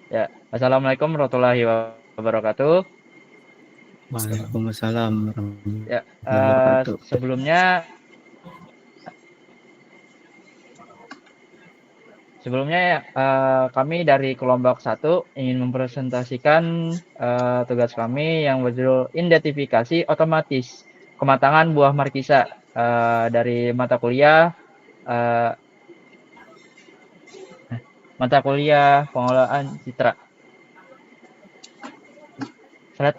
Ya, assalamualaikum warahmatullahi wabarakatuh. Waalaikumsalam Ya, warahmatullahi wabarakatuh. sebelumnya sebelumnya kami dari kelompok satu ingin mempresentasikan tugas kami yang berjudul identifikasi otomatis kematangan buah markisa dari eh, mata kuliah pengelolaan citra. Slide.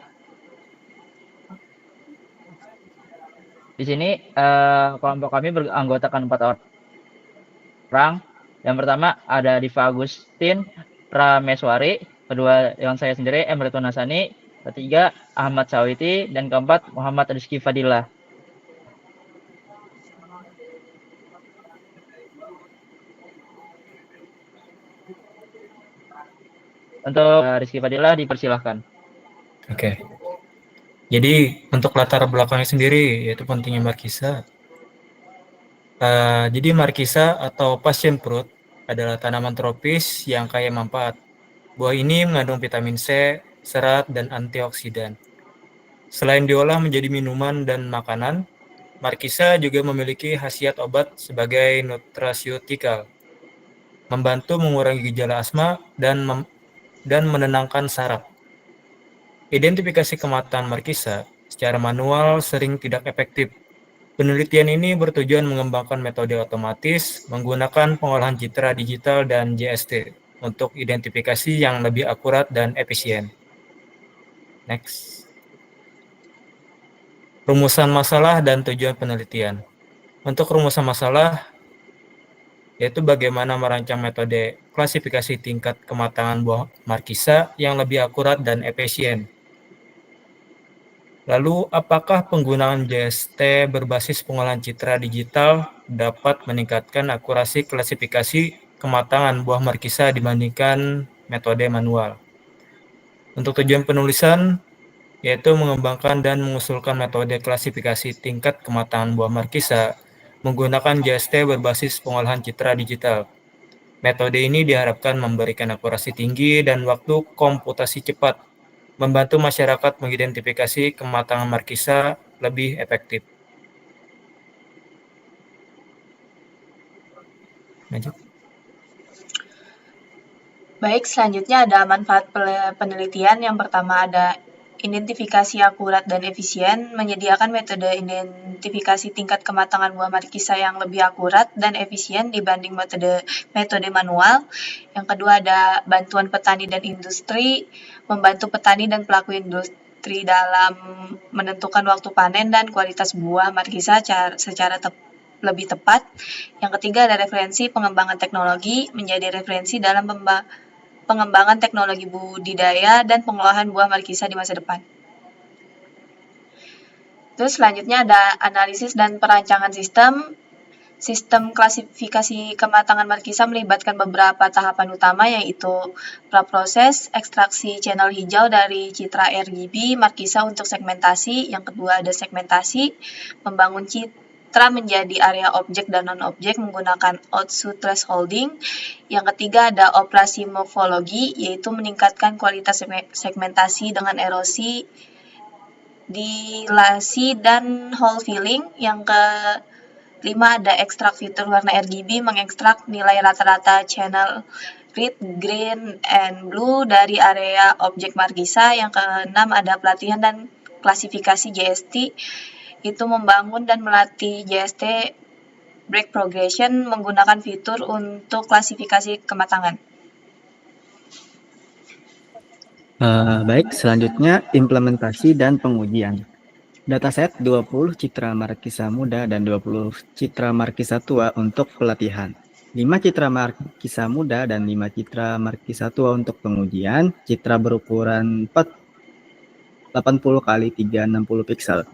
Di sini kelompok kami beranggotakan 4 orang. Yang pertama ada Diva Agustin Prameswari, kedua yang saya sendiri Emreto Nasani, ketiga Ahmad Sawiti, dan keempat Muhammad Rizky Fadillah. Untuk Rizky Fadillah dipersilahkan. Oke. Jadi untuk latar belakangnya sendiri yaitu pentingnya markisa. Jadi markisa atau passion fruit adalah tanaman tropis yang kaya manfaat. Buah ini mengandung vitamin C, serat, dan antioksidan. Selain diolah menjadi minuman dan makanan, markisa juga memiliki khasiat obat sebagai nutraceutikal, membantu mengurangi gejala asma dan menenangkan saraf. Identifikasi kematangan markisa secara manual sering tidak efektif. Penelitian ini bertujuan mengembangkan metode otomatis menggunakan pengolahan citra digital dan JST untuk identifikasi yang lebih akurat dan efisien. Next. Rumusan masalah dan tujuan penelitian. Untuk rumusan masalah, yaitu bagaimana merancang metode klasifikasi tingkat kematangan buah markisa yang lebih akurat dan efisien. Lalu, apakah penggunaan JST berbasis pengolahan citra digital dapat meningkatkan akurasi klasifikasi kematangan buah markisa dibandingkan metode manual? Untuk tujuan penulisan, yaitu mengembangkan dan mengusulkan metode klasifikasi tingkat kematangan buah markisa menggunakan JST berbasis pengolahan citra digital. Metode ini diharapkan memberikan akurasi tinggi dan waktu komputasi cepat, membantu masyarakat mengidentifikasi kematangan markisa lebih efektif. Lanjut. Baik, selanjutnya ada manfaat penelitian. Yang pertama ada identifikasi akurat dan efisien, menyediakan metode identifikasi tingkat kematangan buah markisa yang lebih akurat dan efisien dibanding metode manual. Yang kedua ada bantuan petani dan industri, membantu petani dan pelaku industri dalam menentukan waktu panen dan kualitas buah markisa secara lebih tepat. Yang ketiga ada referensi pengembangan teknologi, menjadi referensi dalam pengembangan teknologi budidaya dan pengolahan buah markisa di masa depan. Terus selanjutnya ada analisis dan perancangan sistem. Sistem klasifikasi kematangan markisa melibatkan beberapa tahapan utama, yaitu praproses, ekstraksi channel hijau dari citra RGB markisa untuk segmentasi. Yang kedua ada segmentasi, membangun citra menjadi area objek dan non-objek menggunakan output thresholding. Yang ketiga ada operasi morfologi, yaitu meningkatkan kualitas segmentasi dengan erosi, dilasi, dan hole filling. Yang kelima ada ekstrak fitur warna RGB, mengekstrak nilai rata-rata channel red, green, and blue dari area objek markisa. Yang keenam ada pelatihan dan klasifikasi JST, itu membangun dan melatih JST break progression menggunakan fitur untuk klasifikasi kematangan. Baik, selanjutnya implementasi dan pengujian. Dataset 20 citra markisa muda dan 20 citra markisa tua untuk pelatihan. 5 citra markisa muda dan 5 citra markisa tua untuk pengujian. Citra berukuran 80 x 360 piksel.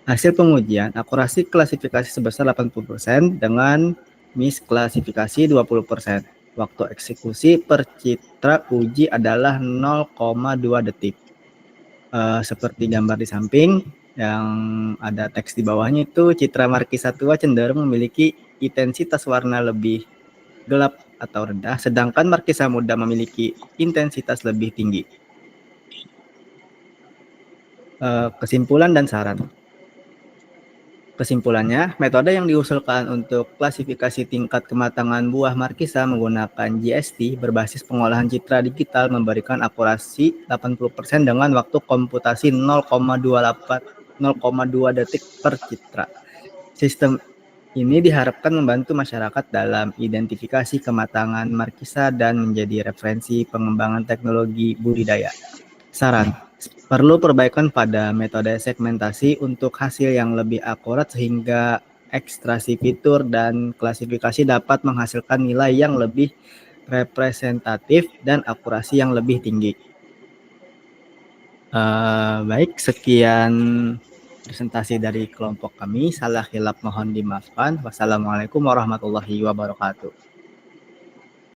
Hasil pengujian, akurasi klasifikasi sebesar 80% dengan misklasifikasi 20%. Waktu eksekusi per citra uji adalah 0,2 detik. Seperti gambar di samping yang ada teks di bawahnya, itu citra markisa tua cenderung memiliki intensitas warna lebih gelap atau rendah, sedangkan markisa muda memiliki intensitas lebih tinggi. Kesimpulan dan saran. Kesimpulannya, metode yang diusulkan untuk klasifikasi tingkat kematangan buah markisa menggunakan GST berbasis pengolahan citra digital memberikan akurasi 80% dengan waktu komputasi 0,2 detik per citra. Sistem ini diharapkan membantu masyarakat dalam identifikasi kematangan markisa dan menjadi referensi pengembangan teknologi budidaya. Saran, perlu perbaikan pada metode segmentasi untuk hasil yang lebih akurat sehingga ekstraksi fitur dan klasifikasi dapat menghasilkan nilai yang lebih representatif dan akurasi yang lebih tinggi. Baik, sekian presentasi dari kelompok kami. Salah hilap mohon dimaafkan. Wassalamualaikum warahmatullahi wabarakatuh.